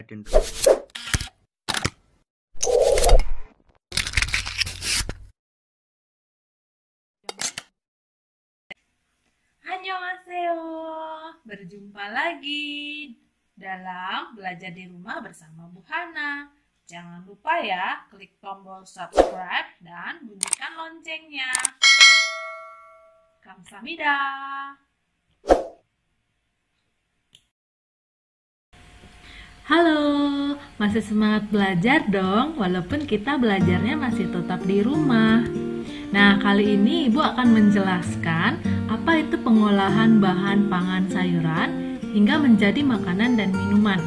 Annyeonghaseyo, berjumpa lagi dalam belajar di rumah bersama Bu Hana. Jangan lupa ya, klik tombol subscribe dan bunyikan loncengnya. Kamsahamnida. Halo, masih semangat belajar dong, walaupun kita belajarnya masih tetap di rumah. Nah, kali ini Ibu akan menjelaskan apa itu pengolahan bahan pangan sayuran hingga menjadi makanan dan minuman.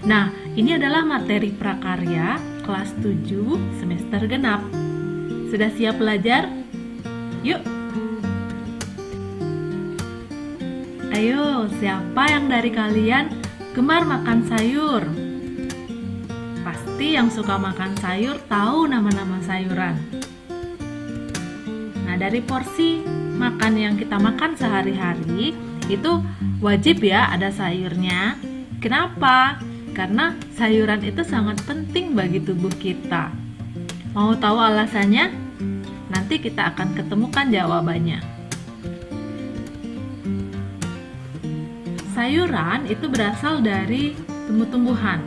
Nah, ini adalah materi prakarya kelas 7 semester genap. Sudah siap belajar? Yuk! Ayo, siapa yang dari kalian gemar makan sayur? Pasti yang suka makan sayur tahu nama-nama sayuran. Nah, dari porsi makan yang kita makan sehari-hari itu wajib ya ada sayurnya. Kenapa? Karena sayuran itu sangat penting bagi tubuh kita. Mau tahu alasannya? Nanti kita akan ketemukan jawabannya. Sayuran itu berasal dari tumbuh-tumbuhan.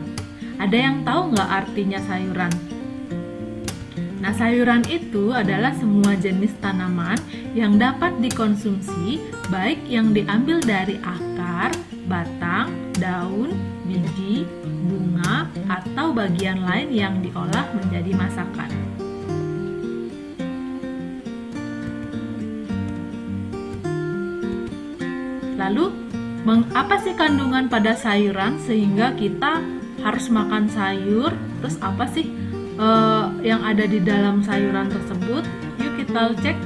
Ada yang tahu nggak artinya sayuran? Nah, sayuran itu adalah semua jenis tanaman yang dapat dikonsumsi, baik yang diambil dari akar, batang, daun, biji, bunga, atau bagian lain yang diolah menjadi masakan. Lalu, apa sih kandungan pada sayuran sehingga kita harus makan sayur? Terus apa sih yang ada di dalam sayuran tersebut? Yuk kita cek.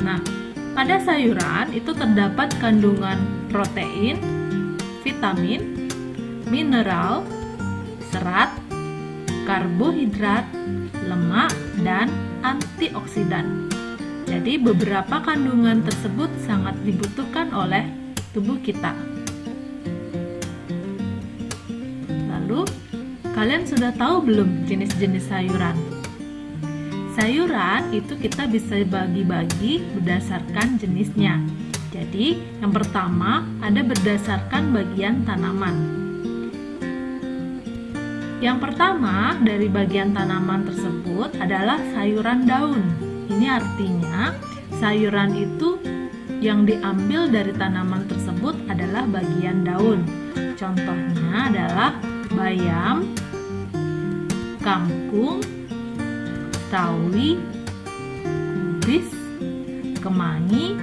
Nah, pada sayuran itu terdapat kandungan protein, vitamin, mineral, serat, karbohidrat, lemak, dan antioksidan. Jadi beberapa kandungan tersebut sangat dibutuhkan oleh tubuh kita. Lalu, kalian sudah tahu belum jenis-jenis sayuran? Sayuran itu kita bisa bagi-bagi berdasarkan jenisnya. Jadi, yang pertama ada berdasarkan bagian tanaman. Yang pertama dari bagian tanaman tersebut adalah sayuran daun. Ini artinya sayuran itu yang diambil dari tanaman tersebut adalah bagian daun. Contohnya adalah bayam, kangkung, sawi, kubis, kemangi,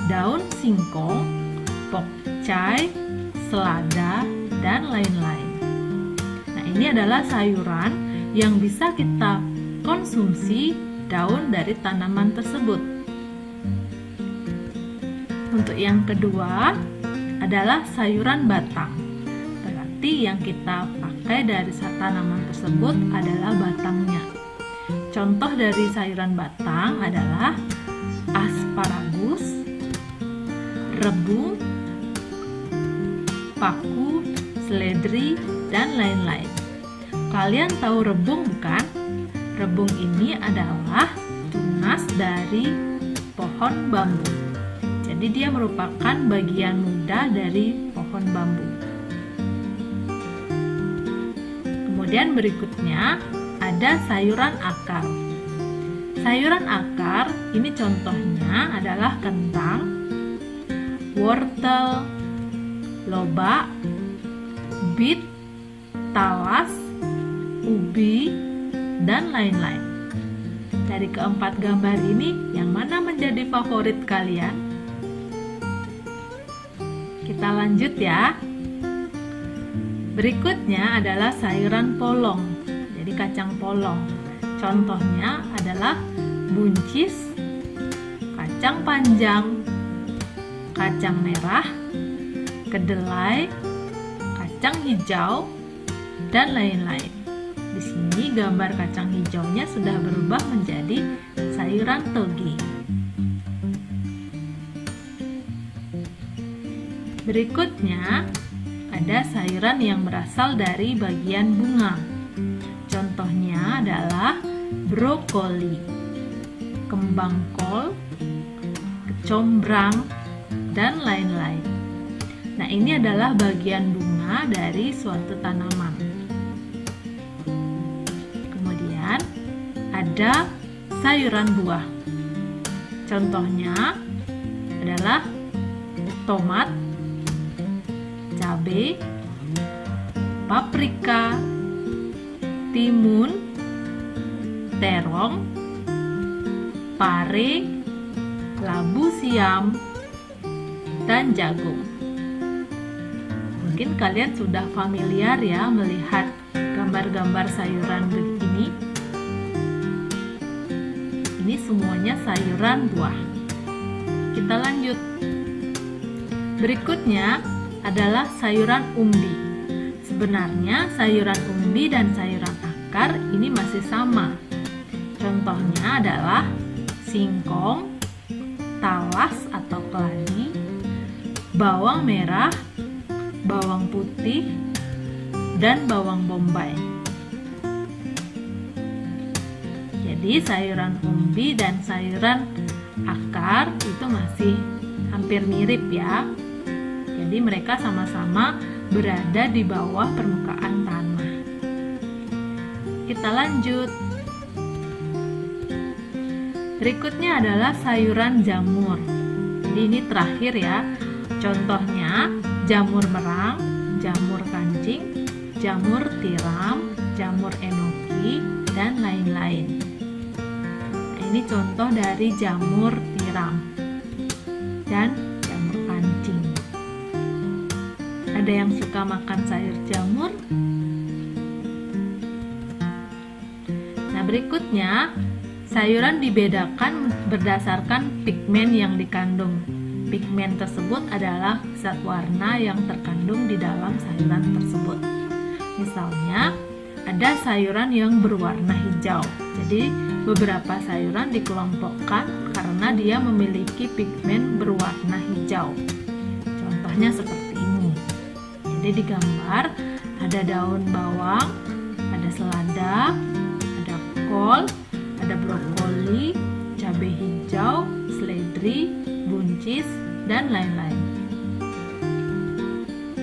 daun singkong, pokcai, selada, dan lain-lain. Nah, ini adalah sayuran yang bisa kita konsumsi daun dari tanaman tersebut. Untuk yang kedua adalah sayuran batang. Berarti yang kita pakai dari tanaman tersebut adalah batangnya. Contoh dari sayuran batang adalah asparagus, rebung, paku, seledri, dan lain-lain. Kalian tahu rebung bukan? Rebung ini adalah tunas dari pohon bambu. Jadi dia merupakan bagian muda dari pohon bambu. Kemudian berikutnya ada sayuran akar. Sayuran akar ini contohnya adalah kentang, wortel, lobak, bit, talas, ubi, dan lain-lain. Dari keempat gambar ini, yang mana menjadi favorit kalian? Kita lanjut ya. Berikutnya adalah sayuran polong. Jadi kacang polong. Contohnya adalah buncis, kacang panjang, kacang merah, kedelai, kacang hijau, dan lain-lain. Di sini gambar kacang hijaunya sudah berubah menjadi sayuran toge. Berikutnya ada sayuran yang berasal dari bagian bunga. Contohnya adalah brokoli, kembang kol, kecombrang, dan lain-lain. Nah, ini adalah bagian bunga dari suatu tanaman. Kemudian ada sayuran buah. Contohnya adalah tomat, cabai, paprika, timun, terong, pare, labu siam, dan jagung. Mungkin kalian sudah familiar ya melihat gambar-gambar sayuran begini. Ini semuanya sayuran buah. Kita lanjut. Berikutnya adalah sayuran umbi. Sebenarnya sayuran umbi dan sayuran akar ini masih sama. Contohnya adalah singkong, talas atau keladi, bawang merah, bawang putih, dan bawang bombay. Jadi sayuran umbi dan sayuran akar itu masih hampir mirip ya. Jadi mereka sama-sama berada di bawah permukaan tanah. Kita lanjut. Berikutnya adalah sayuran jamur. Jadi ini terakhir ya. Contohnya jamur merang, jamur kancing, jamur tiram, jamur enoki, dan lain-lain. Nah, ini contoh dari jamur tiram dan jamur kancing. Ada yang suka makan sayur jamur? Nah, berikutnya sayuran dibedakan berdasarkan pigmen yang dikandung. Pigmen tersebut adalah zat warna yang terkandung di dalam sayuran tersebut. Misalnya, ada sayuran yang berwarna hijau. Jadi, beberapa sayuran dikelompokkan karena dia memiliki pigmen berwarna hijau. Contohnya seperti ini. Jadi di gambar ada daun bawang, ada selada, ada kol, ada brokoli, cabai hijau, seledri, buncis, dan lain-lain.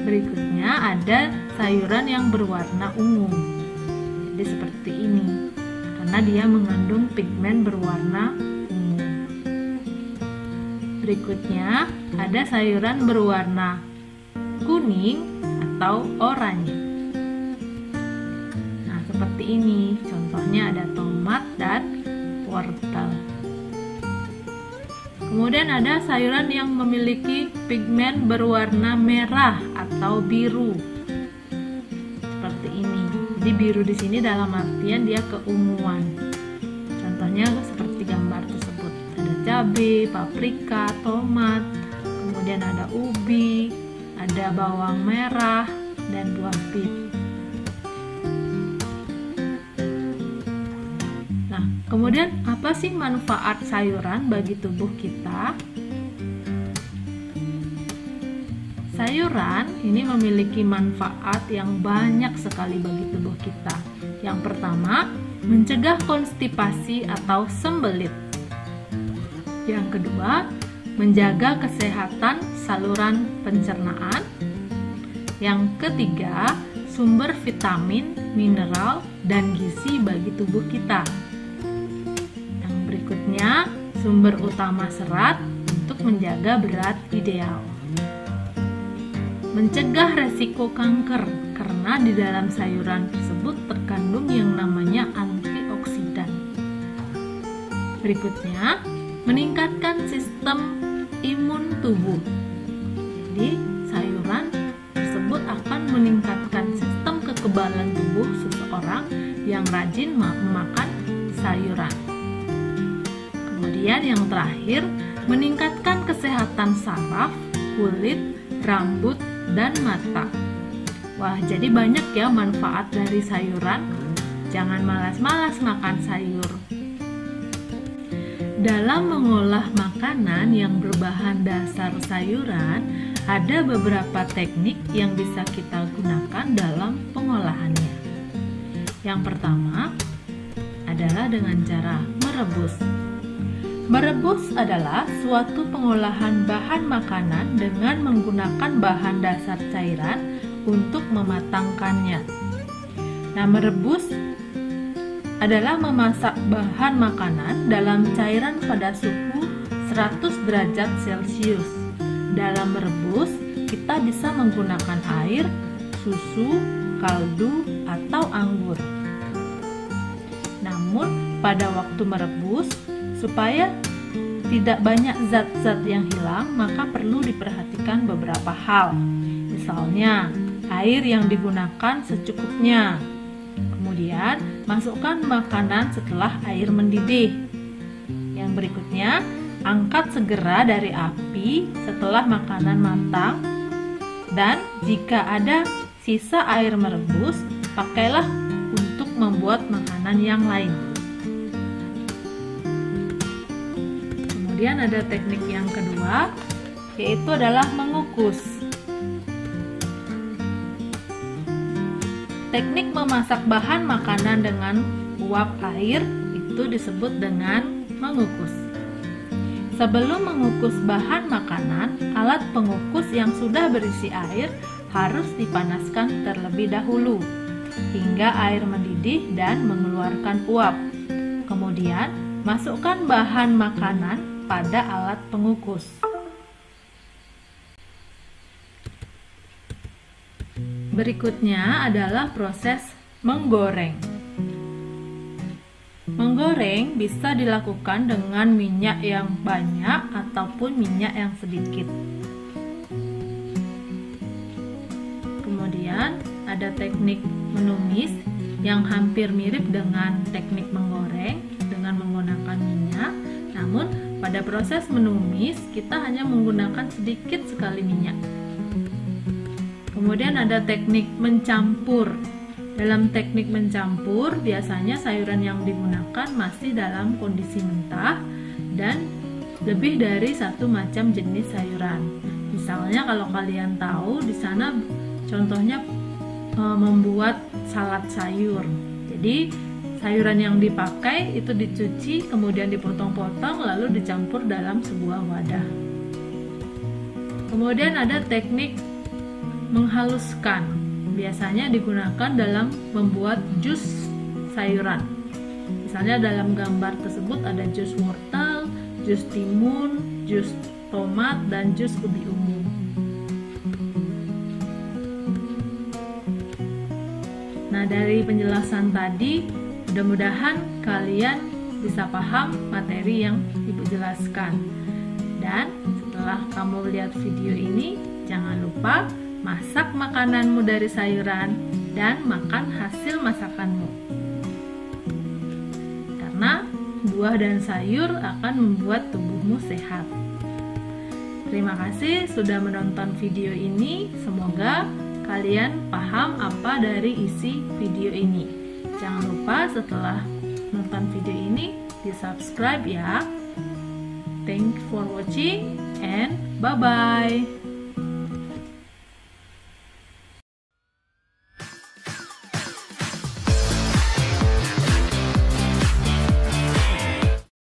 Berikutnya ada sayuran yang berwarna ungu. Jadi seperti ini, karena dia mengandung pigmen berwarna ungu. Berikutnya ada sayuran berwarna kuning atau oranye. Nah, seperti ini. Contohnya ada tomat dan wortel. Kemudian ada sayuran yang memiliki pigmen berwarna merah atau biru. Seperti ini. Jadi biru di sini dalam artian dia keunguan. Contohnya seperti gambar tersebut. Ada cabai, paprika, tomat, kemudian ada ubi, ada bawang merah, dan buah pit. Nah, kemudian apa sih manfaat sayuran bagi tubuh kita? Sayuran ini memiliki manfaat yang banyak sekali bagi tubuh kita. Yang pertama, mencegah konstipasi atau sembelit. Yang kedua, menjaga kesehatan saluran pencernaan. Yang ketiga, sumber vitamin, mineral, dan gizi bagi tubuh kita. Yang berikutnya, sumber utama serat untuk menjaga berat ideal. Mencegah resiko kanker karena di dalam sayuran tersebut terkandung yang namanya antioksidan. Berikutnya, meningkatkan sistem imun tubuh. Jadi, sayuran tersebut akan meningkatkan sistem kekebalan tubuh seseorang yang rajin memakan sayuran. Kemudian yang terakhir, meningkatkan kesehatan saraf, kulit, rambut, dan mata. Wah, jadi banyak ya manfaat dari sayuran. Jangan malas-malas makan sayur. Dalam mengolah makanan yang berbahan dasar sayuran, ada beberapa teknik yang bisa kita gunakan dalam pengolahannya. Yang pertama adalah dengan cara merebus. Merebus adalah suatu pengolahan bahan makanan dengan menggunakan bahan dasar cairan untuk mematangkannya. Nah, merebus adalah memasak bahan makanan dalam cairan pada suhu 100 derajat Celcius. Dalam merebus, kita bisa menggunakan air, susu, kaldu, atau anggur. Namun, pada waktu merebus, supaya tidak banyak zat-zat yang hilang, maka perlu diperhatikan beberapa hal. Misalnya, air yang digunakan secukupnya. Kemudian, masukkan makanan setelah air mendidih. Yang berikutnya, angkat segera dari api setelah makanan matang. Dan jika ada sisa air merebus, pakailah untuk membuat makanan yang lain. Kemudian ada teknik yang kedua, yaitu adalah mengukus. Teknik memasak bahan makanan dengan uap air itu disebut dengan mengukus. Sebelum mengukus bahan makanan, alat pengukus yang sudah berisi air harus dipanaskan terlebih dahulu hingga air mendidih dan mengeluarkan uap. Kemudian, masukkan bahan makanan pada alat pengukus. Berikutnya adalah proses menggoreng. Menggoreng bisa dilakukan dengan minyak yang banyak ataupun minyak yang sedikit. Kemudian ada teknik menumis yang hampir mirip dengan teknik menggoreng dengan menggunakan minyak. Namun pada proses menumis kita hanya menggunakan sedikit sekali minyak. Kemudian ada teknik mencampur. Dalam teknik mencampur, biasanya sayuran yang digunakan masih dalam kondisi mentah dan lebih dari satu macam jenis sayuran. Misalnya kalau kalian tahu di sana contohnya membuat salad sayur. Jadi sayuran yang dipakai itu dicuci, kemudian dipotong-potong lalu dicampur dalam sebuah wadah. Kemudian ada teknik menghaluskan. Biasanya digunakan dalam membuat jus sayuran. Misalnya dalam gambar tersebut ada jus wortel, jus timun, jus tomat, dan jus ubi ungu. Nah, dari penjelasan tadi, mudah-mudahan kalian bisa paham materi yang Ibu jelaskan. Dan setelah kamu lihat video ini, jangan lupa masak makananmu dari sayuran dan makan hasil masakanmu. Karena buah dan sayur akan membuat tubuhmu sehat. Terima kasih sudah menonton video ini. Semoga kalian paham apa dari isi video ini. Jangan lupa setelah nonton video ini di-subscribe ya. Thanks for watching and bye-bye.